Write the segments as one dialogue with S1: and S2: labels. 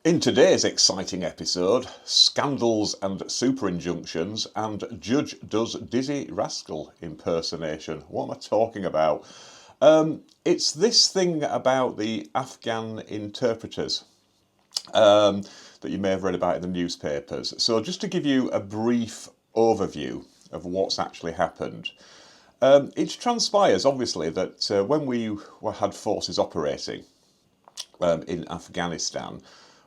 S1: In today's exciting episode, scandals and super injunctions, and judge does Dizzy Rascal impersonation. What am I talking about? It's this thing about the Afghan interpreters that you may have read about in the newspapers. So just to give you a brief overview of what's actually happened. It transpires, obviously, that when we had forces operating in Afghanistan,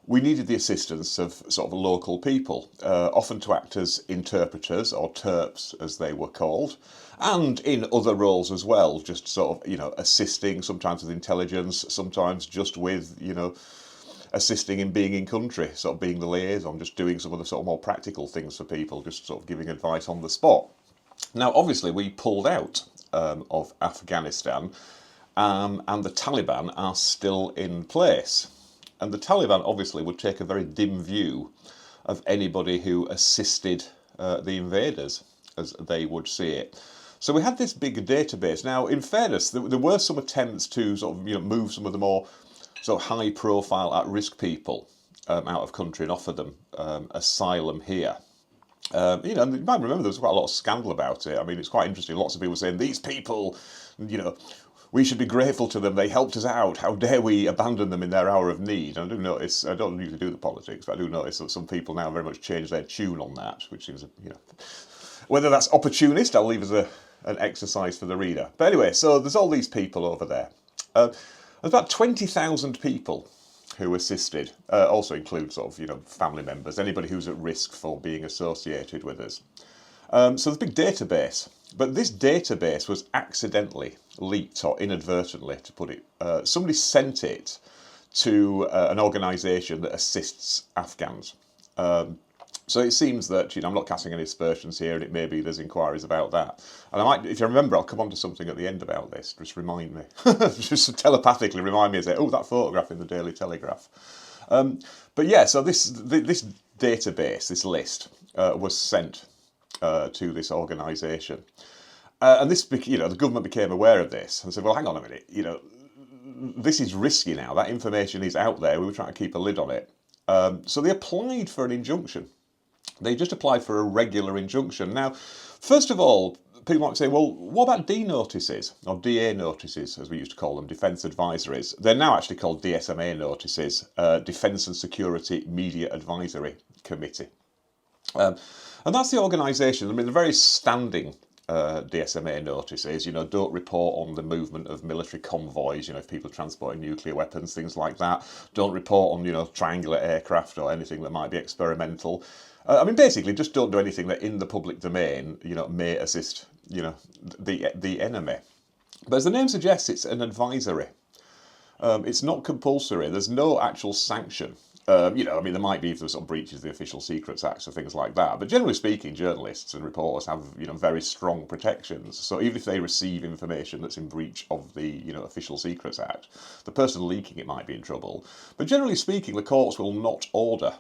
S1: we needed the assistance of sort of local people, often to act as interpreters, or terps as they were called, and in other roles as well, just sort of, assisting, sometimes with intelligence, sometimes just with, assisting in being in country, sort of being the liaison, just doing some of the sort of more practical things for people, just sort of giving advice on the spot. Now, obviously, we pulled out of Afghanistan, and the Taliban are still in place. And the Taliban obviously would take a very dim view of anybody who assisted the invaders, as they would see it. So we had this big database. Now, in fairness, there were some attempts to sort of move some of the more sort of high-profile, at-risk people out of country and offer them asylum here. You might remember there was quite a lot of scandal about it. I mean, it's quite interesting. Lots of people saying these people, we should be grateful to them. They helped us out. How dare we abandon them in their hour of need? And I do notice, I don't usually do the politics, but I do notice that some people now very much change their tune on that, which seems, whether that's opportunist, I'll leave as an exercise for the reader. But anyway, so there's all these people over there. There's about 20,000 people who assisted, also include sort of, family members, anybody who's at risk for being associated with us. So there's a big database, but this database was accidentally leaked, or inadvertently, to put it. Somebody sent it to an organisation that assists Afghans. So it seems that, I'm not casting any aspersions here, and it may be there's inquiries about that. And I might, if you remember, I'll come on to something at the end about this. Just remind me. Just telepathically remind me and say, oh, that photograph in the Daily Telegraph. But yeah, so this database, this list, was sent to this organisation. And this, the government became aware of this and said, well, hang on a minute, this is risky now. That information is out there. We were trying to keep a lid on it. So they applied for an injunction. They just applied for a regular injunction. Now, first of all, people might say, well, what about D notices, or DA notices, as we used to call them, Defence Advisories? They're now actually called DSMA notices, Defence and Security Media Advisory Committee. And that's the organisation, the very standing DSMA notices, don't report on the movement of military convoys, if people are transporting nuclear weapons, things like that. Don't report on, triangular aircraft or anything that might be experimental. Basically, just don't do anything that in the public domain, may assist, the enemy. But as the name suggests, it's an advisory. It's not compulsory. There's no actual sanction. There might be if there's sort of breaches of the Official Secrets Act or things like that. But generally speaking, journalists and reporters have, very strong protections. So even if they receive information that's in breach of the, Official Secrets Act, the person leaking it might be in trouble. But generally speaking, the courts will not order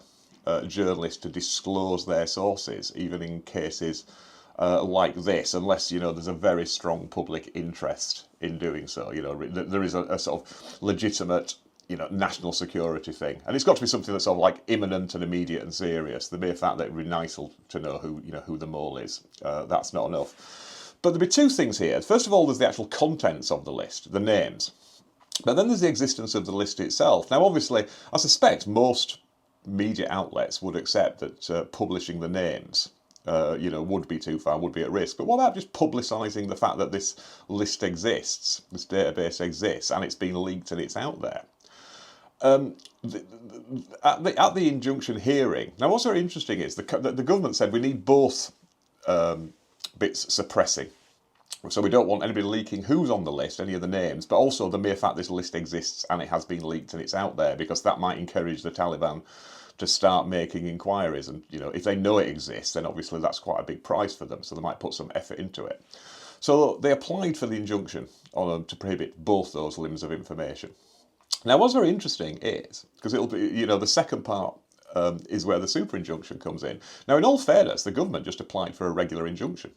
S1: journalists to disclose their sources, even in cases like this, unless, there's a very strong public interest in doing so. There is a sort of legitimate, national security thing. And it's got to be something that's sort of like imminent and immediate and serious. The mere fact that it would be nice to know who the mole is, that's not enough. But there'll be two things here. First of all, there's the actual contents of the list, the names. But then there's the existence of the list itself. Now, obviously, I suspect most media outlets would accept that publishing the names would be too far, would be at risk. But what about just publicising the fact that this list exists, this database exists, and it's been leaked and it's out there? At the injunction hearing, now what's very interesting is the government said we need both bits suppressing. So we don't want anybody leaking who's on the list, any of the names, but also the mere fact this list exists and it has been leaked and it's out there, because that might encourage the Taliban to start making inquiries. And, if they know it exists, then obviously that's quite a big price for them. So they might put some effort into it. So they applied for the injunction to prohibit both those limbs of information. Now, what's very interesting is, because it'll be, the second part is where the super injunction comes in. Now, in all fairness, the government just applied for a regular injunction.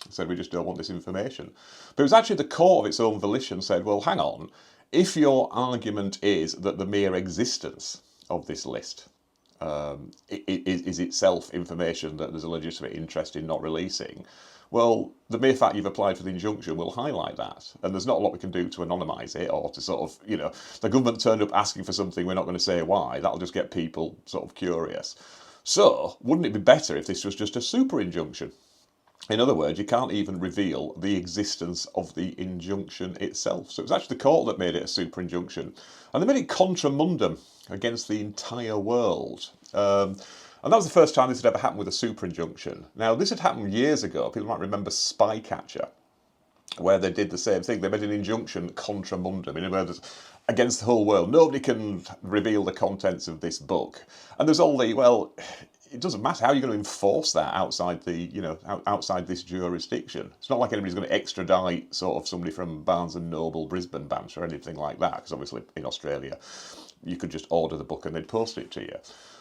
S1: Said we just don't want this information. But it was actually the court of its own volition said, well, hang on, if your argument is that the mere existence of this list is itself information that there's a legitimate interest in not releasing, well, the mere fact you've applied for the injunction will highlight that. And there's not a lot we can do to anonymise it or to sort of, the government turned up asking for something, we're not going to say why. That'll just get people sort of curious. So, wouldn't it be better if this was just a super injunction? In other words, you can't even reveal the existence of the injunction itself. So it was actually the court that made it a super injunction. And they made it contra mundum against the entire world. And that was the first time this had ever happened with a super injunction. Now, this had happened years ago. People might remember Spycatcher, where they did the same thing. They made an injunction contra mundum, in other words, against the whole world. Nobody can reveal the contents of this book. And there's all the, well, it doesn't matter how you're going to enforce that outside the, outside this jurisdiction. It's not like anybody's going to extradite sort of somebody from Barnes and Noble, Brisbane branch or anything like that, because obviously in Australia you could just order the book and they'd post it to you.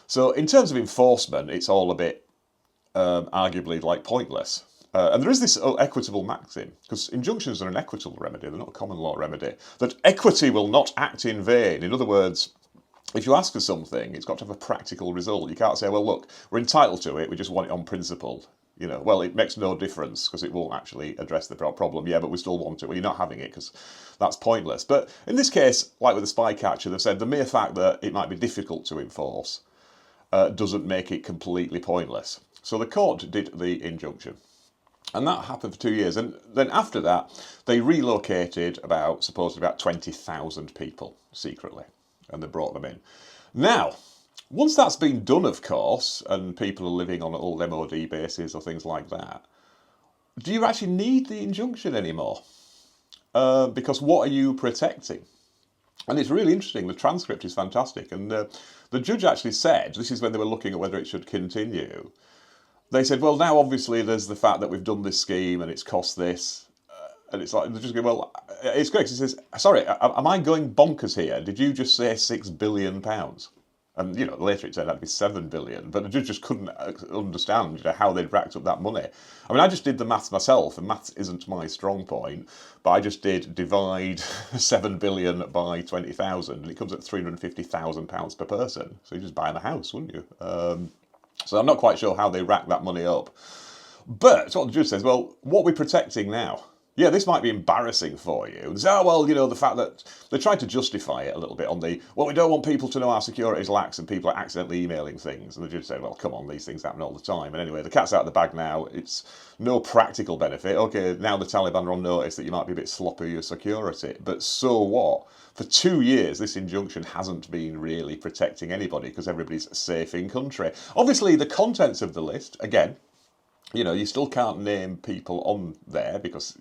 S1: So in terms of enforcement, it's all a bit arguably like pointless. And there is this equitable maxim, because injunctions are an equitable remedy, they're not a common law remedy, that equity will not act in vain. In other words, if you ask for something, it's got to have a practical result. You can't say, well, look, we're entitled to it, we just want it on principle. Well, it makes no difference because it won't actually address the problem. Yeah, but we still want it. Well, you're not having it because that's pointless. But in this case, like with the Spycatcher, they've said the mere fact that it might be difficult to enforce doesn't make it completely pointless. So the court did the injunction. And that happened for 2 years. And then after that, they relocated supposedly about 20,000 people secretly. And they brought them in. Now, once that's been done, of course, and people are living on old MOD bases or things like that, do you actually need the injunction anymore? Because what are you protecting? And it's really interesting. The transcript is fantastic. And the judge actually said, this is when they were looking at whether it should continue, they said, well, now obviously there's the fact that we've done this scheme and it's cost this. And it's like, they're just going, well, it's great. He says, sorry, am I going bonkers here? Did you just say £6 billion? And, later it turned out to be 7 billion. But the judge just couldn't understand how they'd racked up that money. I mean, I just did the maths myself, and maths isn't my strong point. But I just did divide 7 billion by 20,000, and it comes at £350,000 per person. So you're just buying a house, wouldn't you? So I'm not quite sure how they racked that money up. But what the judge says, well, what are we protecting now? Yeah, this might be embarrassing for you. They say, oh, well, the fact that they tried to justify it a little bit on the, well, we don't want people to know our security is lax and people are accidentally emailing things. And the judge said, well, come on, these things happen all the time. And anyway, the cat's out of the bag now. It's no practical benefit. Okay, now the Taliban are on notice that you might be a bit sloppy with your security. But so what? For 2 years, this injunction hasn't been really protecting anybody because everybody's safe in country. Obviously, the contents of the list, again, you still can't name people on there because,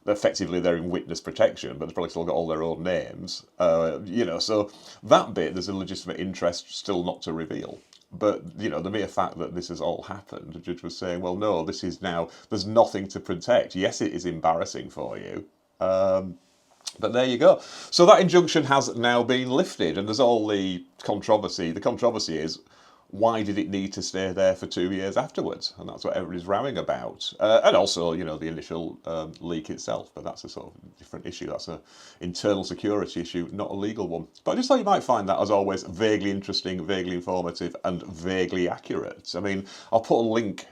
S1: effectively they're in witness protection, but they've probably still got all their own names. So that bit, there's a legitimate interest still not to reveal. But, the mere fact that this has all happened, the judge was saying, well, no, this is now, there's nothing to protect. Yes, it is embarrassing for you. But there you go. So that injunction has now been lifted, and there's all the controversy. The controversy is, why did it need to stay there for 2 years afterwards? And that's what everybody's rowing about. And also, the initial leak itself. But that's a sort of different issue. That's an internal security issue, not a legal one. But I just thought you might find that, as always, vaguely interesting, vaguely informative, and vaguely accurate. I mean, I'll put a link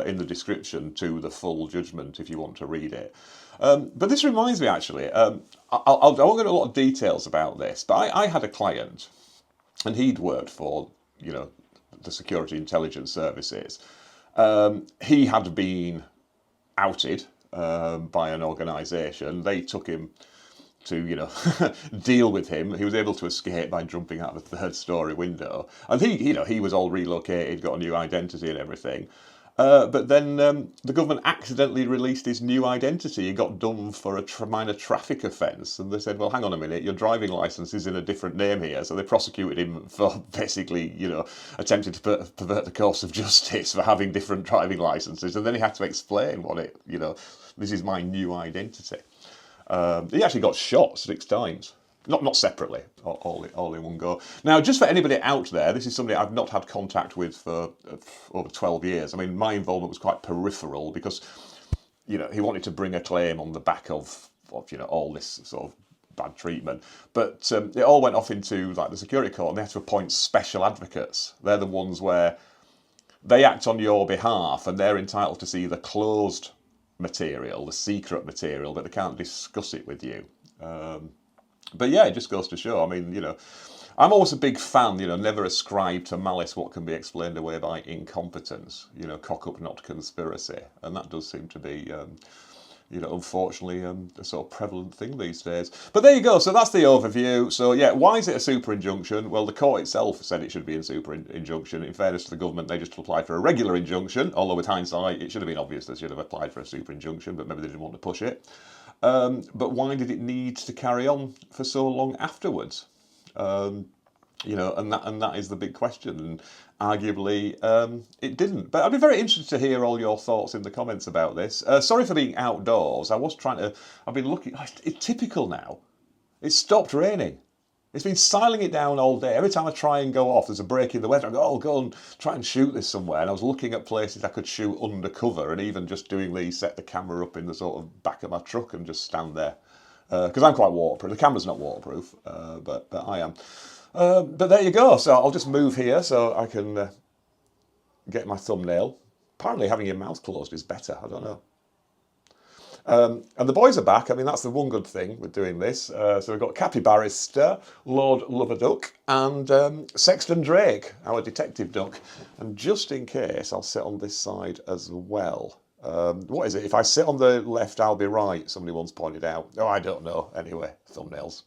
S1: in the description to the full judgment if you want to read it. But this reminds me, actually, I won't go into a lot of details about this, but I had a client, and he'd worked for, the security intelligence services. He had been outed by an organisation. They took him to, deal with him. He was able to escape by jumping out of a third-storey window. And he was all relocated, got a new identity and everything. But then the government accidentally released his new identity. He got done for a minor traffic offence. And they said, well, hang on a minute, your driving licence is in a different name here. So they prosecuted him for basically, attempting to pervert the course of justice for having different driving licences. And then he had to explain this is my new identity. He actually got shot 6 times. Not separately, all in one go. Now, just for anybody out there, this is somebody I've not had contact with for over 12 years. I mean, my involvement was quite peripheral because, he wanted to bring a claim on the back of all this sort of bad treatment. But it all went off into like the security court, and they had to appoint special advocates. They're the ones where they act on your behalf, and they're entitled to see the closed material, the secret material, but they can't discuss it with you. But yeah, it just goes to show. I mean, I'm always a big fan, never ascribe to malice what can be explained away by incompetence. Cock up, not conspiracy. And that does seem to be, unfortunately, a sort of prevalent thing these days. But there you go. So that's the overview. So yeah, why is it a super injunction? Well, the court itself said it should be a super injunction. In fairness to the government, they just applied for a regular injunction. Although with hindsight, it should have been obvious they should have applied for a super injunction, but maybe they didn't want to push it. But why did it need to carry on for so long afterwards? And that is the big question. And arguably, it didn't. But I'd be very interested to hear all your thoughts in the comments about this. Sorry for being outdoors. I've been looking. It's typical now. It's stopped raining. It's been siling it down all day. Every time I try and go off, there's a break in the weather. I go, go and try and shoot this somewhere. And I was looking at places I could shoot undercover, and even just set the camera up in the sort of back of my truck and just stand there. Because I'm quite waterproof. The camera's not waterproof, but I am. But there you go. So I'll just move here so I can get my thumbnail. Apparently having your mouth closed is better. I don't know. And the boys are back. I mean, that's the one good thing with doing this. So we've got Cappy Barrister, Lord Loverduck, and Sexton Drake, our detective duck. And just in case, I'll sit on this side as well. What is it? If I sit on the left, I'll be right. Somebody once pointed out. Oh, I don't know. Anyway, thumbnails.